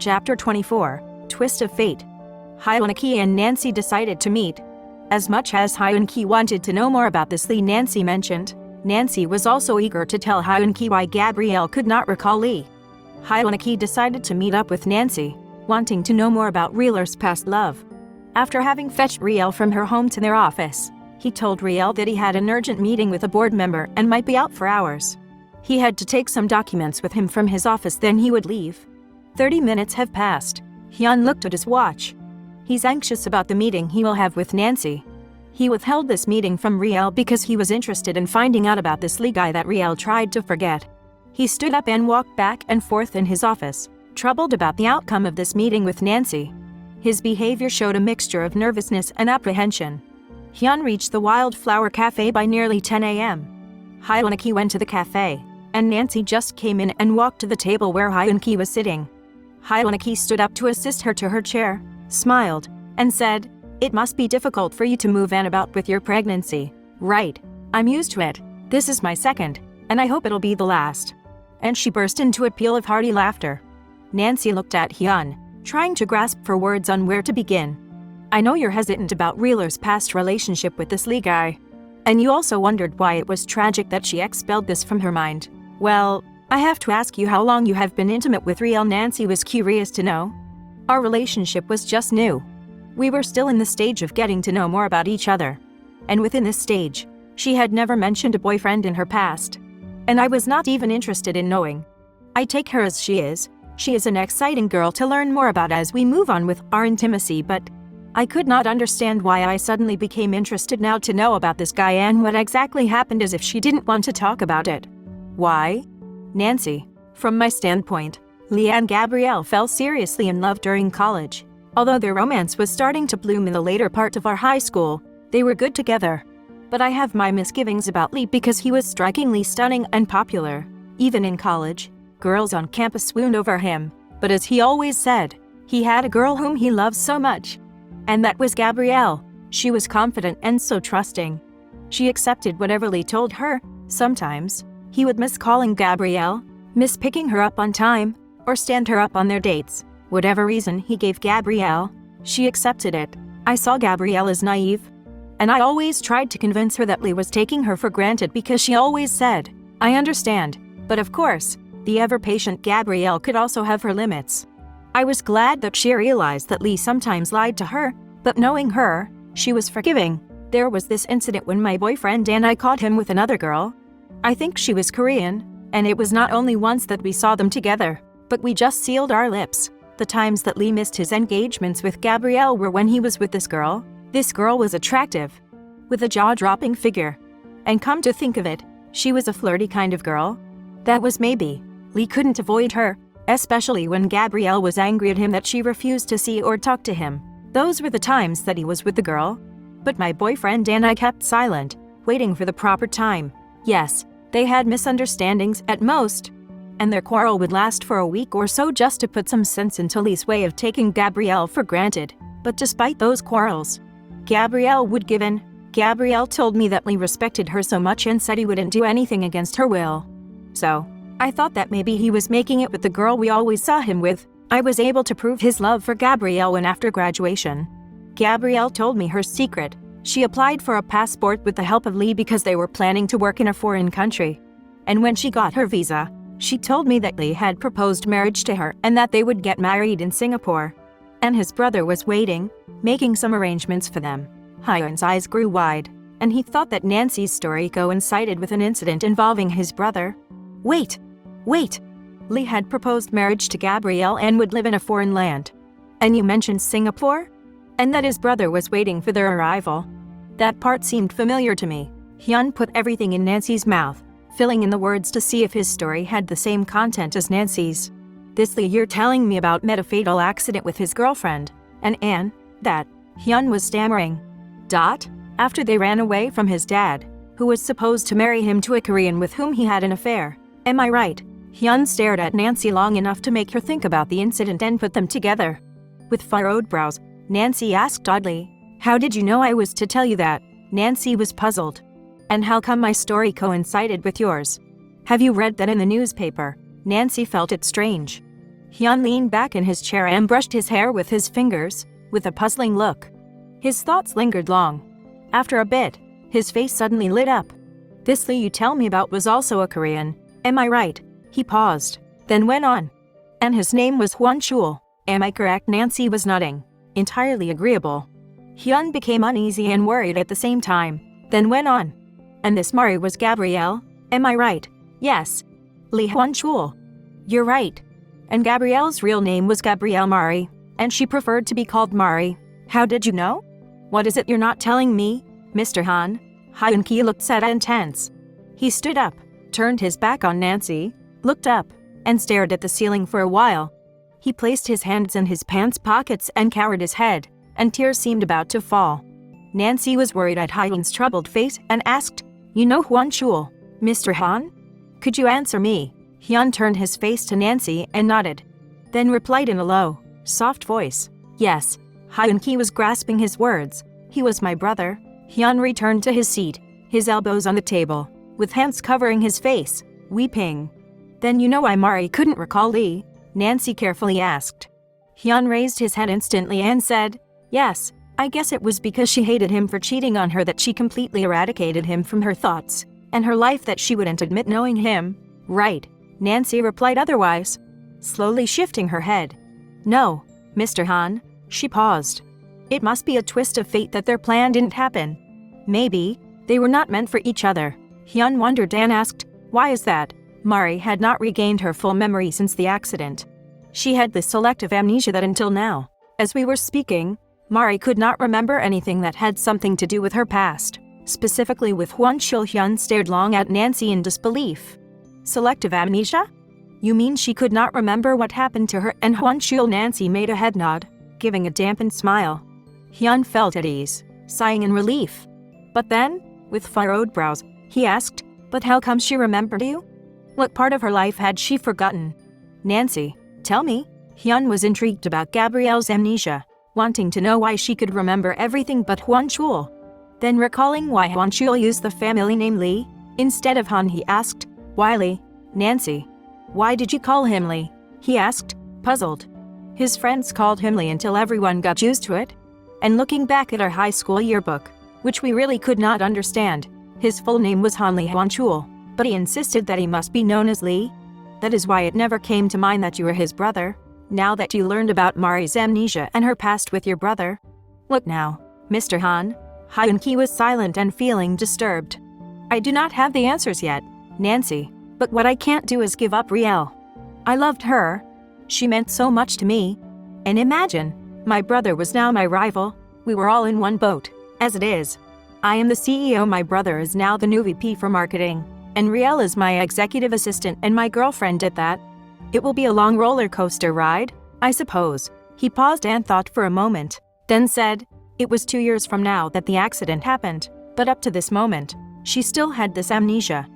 Chapter 24, Twist of Fate. Hyun-ki and Nancy decided to meet. As much as Hyun-ki wanted to know more about this Lee Nancy mentioned, Nancy was also eager to tell Hyun-ki why Gabrielle could not recall Lee. Hyun-ki decided to meet up with Nancy, wanting to know more about Riel's past love. After having fetched Riel from her home to their office, he told Riel that he had an urgent meeting with a board member and might be out for hours. He had to take some documents with him from his office, then he would leave. 30 minutes have passed. Hyun looked at his watch. He's anxious about the meeting he will have with Nancy. He withheld this meeting from Riel because he was interested in finding out about this Lee guy that Riel tried to forget. He stood up and walked back and forth in his office, troubled about the outcome of this meeting with Nancy. His behavior showed a mixture of nervousness and apprehension. Hyun reached the Wildflower Cafe by nearly 10 a.m. Hyun-ki went to the cafe, and Nancy just came in and walked to the table where Hyun-ki was sitting. Hyun-ki stood up to assist her to her chair, smiled, and said, "It must be difficult for you to move and about with your pregnancy, right? I'm used to it. This is my second, and I hope it'll be the last." And she burst into a peal of hearty laughter. Nancy looked at Hyun, trying to grasp for words on where to begin. "I know you're hesitant about Riel's past relationship with this Lee guy. And you also wondered why it was tragic that she expelled this from her mind. Well, I have to ask you how long you have been intimate with Riel." Nancy was curious to know. "Our relationship was just new. We were still in the stage of getting to know more about each other. And within this stage, she had never mentioned a boyfriend in her past. And I was not even interested in knowing. I take her as she is. She is an exciting girl to learn more about as we move on with our intimacy, but I could not understand why I suddenly became interested now to know about this guy and what exactly happened, as if she didn't want to talk about it. Why? Nancy, from my standpoint, Lee and Gabrielle fell seriously in love during college. Although their romance was starting to bloom in the later part of our high school, they were good together. But I have my misgivings about Lee because he was strikingly stunning and popular. Even in college, girls on campus swooned over him. But as he always said, he had a girl whom he loved so much. And that was Gabrielle. She was confident and so trusting. She accepted whatever Lee told her. Sometimes, he would miss calling Gabrielle, miss picking her up on time, or stand her up on their dates. Whatever reason he gave Gabrielle, she accepted it. I saw Gabrielle as naive. And I always tried to convince her that Lee was taking her for granted because she always said, "I understand." But of course, the ever-patient Gabrielle could also have her limits. I was glad that she realized that Lee sometimes lied to her, but knowing her, she was forgiving. There was this incident when my boyfriend and I caught him with another girl. I think she was Korean, and it was not only once that we saw them together, but we just sealed our lips. The times that Lee missed his engagements with Gabrielle were when he was with this girl. This girl was attractive, with a jaw-dropping figure. And come to think of it, she was a flirty kind of girl. That was maybe. Lee couldn't avoid her, especially when Gabrielle was angry at him that she refused to see or talk to him. Those were the times that he was with the girl. But my boyfriend and I kept silent, waiting for the proper time. Yes, they had misunderstandings at most, and their quarrel would last for a week or so just to put some sense into Lee's way of taking Gabrielle for granted. But despite those quarrels, Gabrielle would give in. Gabrielle told me that Lee respected her so much and said he wouldn't do anything against her will. So, I thought that maybe he was making it with the girl we always saw him with. I was able to prove his love for Gabrielle when after graduation, Gabrielle told me her secret. She applied for a passport with the help of Lee because they were planning to work in a foreign country. And when she got her visa, she told me that Lee had proposed marriage to her and that they would get married in Singapore. And his brother was waiting, making some arrangements for them. Hyun's eyes grew wide, and he thought that Nancy's story coincided with an incident involving his brother. Wait! Lee had proposed marriage to Gabrielle and would live in a foreign land. And you mentioned Singapore? And that his brother was waiting for their arrival. That part seemed familiar to me. Hyun put everything in Nancy's mouth, filling in the words to see if his story had the same content as Nancy's. This Lee you're telling me about met a fatal accident with his girlfriend, and Anne, that, Hyun was stammering. After they ran away from his dad, who was supposed to marry him to a Korean with whom he had an affair. Am I right? Hyun stared at Nancy long enough to make her think about the incident and put them together. With furrowed brows, Nancy asked oddly, "How did you know I was to tell you that?" Nancy was puzzled. "And how come my story coincided with yours? Have you read that in the newspaper?" Nancy felt it strange. Hyun leaned back in his chair and brushed his hair with his fingers, with a puzzling look. His thoughts lingered long. After a bit, his face suddenly lit up. This Lee you tell me about was also a Korean, am I right? He paused, then went on. And his name was Hwan Chul, am I correct? Nancy was nodding, entirely agreeable. Hyun became uneasy and worried at the same time, then went on. And this Mari was Gabrielle, am I right? Yes. Lee Hwan Chul. You're right. And Gabrielle's real name was Gabrielle Mari, and she preferred to be called Mari. How did you know? What is it you're not telling me, Mr. Han? Hyun-ki looked sad and tense. He stood up, turned his back on Nancy, looked up, and stared at the ceiling for a while. He placed his hands in his pants pockets and cowered his head, and tears seemed about to fall. Nancy was worried at Hyun's troubled face and asked, You know Hwan Chul, Mr. Han? Could you answer me? Hyun turned his face to Nancy and nodded, then replied in a low, soft voice, Yes. Hyun-ki was grasping his words. He was my brother. Hyun returned to his seat, his elbows on the table, with hands covering his face, weeping. Then you know why Mari couldn't recall Lee? Nancy carefully asked. Hyun raised his head instantly and said, Yes, I guess it was because she hated him for cheating on her that she completely eradicated him from her thoughts and her life, that she wouldn't admit knowing him. Right. Nancy replied otherwise, slowly shifting her head. No, Mr. Han. She paused. It must be a twist of fate that their plan didn't happen. Maybe they were not meant for each other. Hyun wondered and asked, Why is that? Mari had not regained her full memory since the accident. She had this selective amnesia that until now, as we were speaking, Mari could not remember anything that had something to do with her past, specifically with Hwan Chul. Hyun stared long at Nancy in disbelief. Selective amnesia? You mean she could not remember what happened to her and Hwan Chul? Nancy made a head nod, giving a dampened smile. Hyun felt at ease, sighing in relief. But then, with furrowed brows, he asked, But how come she remembered you? What part of her life had she forgotten? Nancy, tell me. Hyun was intrigued about Gabrielle's amnesia, wanting to know why she could remember everything but Hwan Chul. Then recalling why Hwan Chul used the family name Lee instead of Han, he asked, Why Lee? Nancy, why did you call him Lee? He asked, puzzled. His friends called him Lee until everyone got used to it. And looking back at our high school yearbook, which we really could not understand, his full name was Han Lee Hwan Chul, but he insisted that he must be known as Lee. That is why it never came to mind that you were his brother. Now that you learned about Mari's amnesia and her past with your brother. Look now, Mr. Han. Hyun-ki was silent and feeling disturbed. I do not have the answers yet, Nancy, but what I can't do is give up Riel. I loved her. She meant so much to me. And imagine, my brother was now my rival. We were all in one boat. As it is, I am the CEO, my brother is now the new VP for marketing, and Riel is my executive assistant and my girlfriend at that. It will be a long roller coaster ride, I suppose. He paused and thought for a moment, then said, It was 2 years from now that the accident happened, but up to this moment, she still had this amnesia.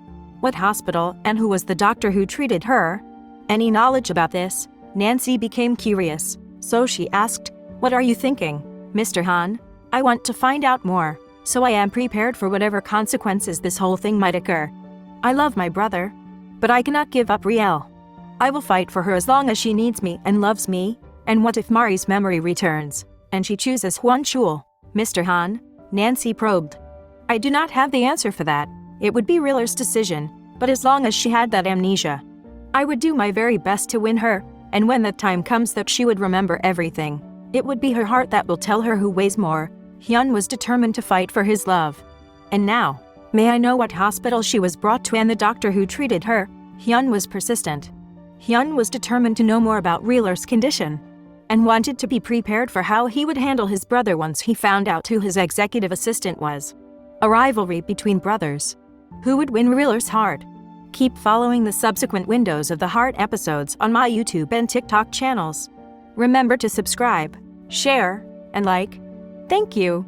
What hospital and who was the doctor who treated her? Any knowledge about this? Nancy became curious, so she asked, What are you thinking, Mr. Han? I want to find out more, so I am prepared for whatever consequences this whole thing might occur. I love my brother, but I cannot give up Riel. I will fight for her as long as she needs me and loves me. And what if Mari's memory returns, and she chooses Hwan Chul, Mr. Han? Nancy probed. I do not have the answer for that. It would be Riel's decision, but as long as she had that amnesia, I would do my very best to win her, and when the time comes that she would remember everything, it would be her heart that will tell her who weighs more. Hyun was determined to fight for his love. And now, may I know what hospital she was brought to and the doctor who treated her? Hyun was persistent. Hyun was determined to know more about Riel's condition, and wanted to be prepared for how he would handle his brother once he found out who his executive assistant was. A rivalry between brothers. Who would win Riel's heart? Keep following the subsequent Windows of the Heart episodes on my YouTube and TikTok channels. Remember to subscribe, share, and like. Thank you.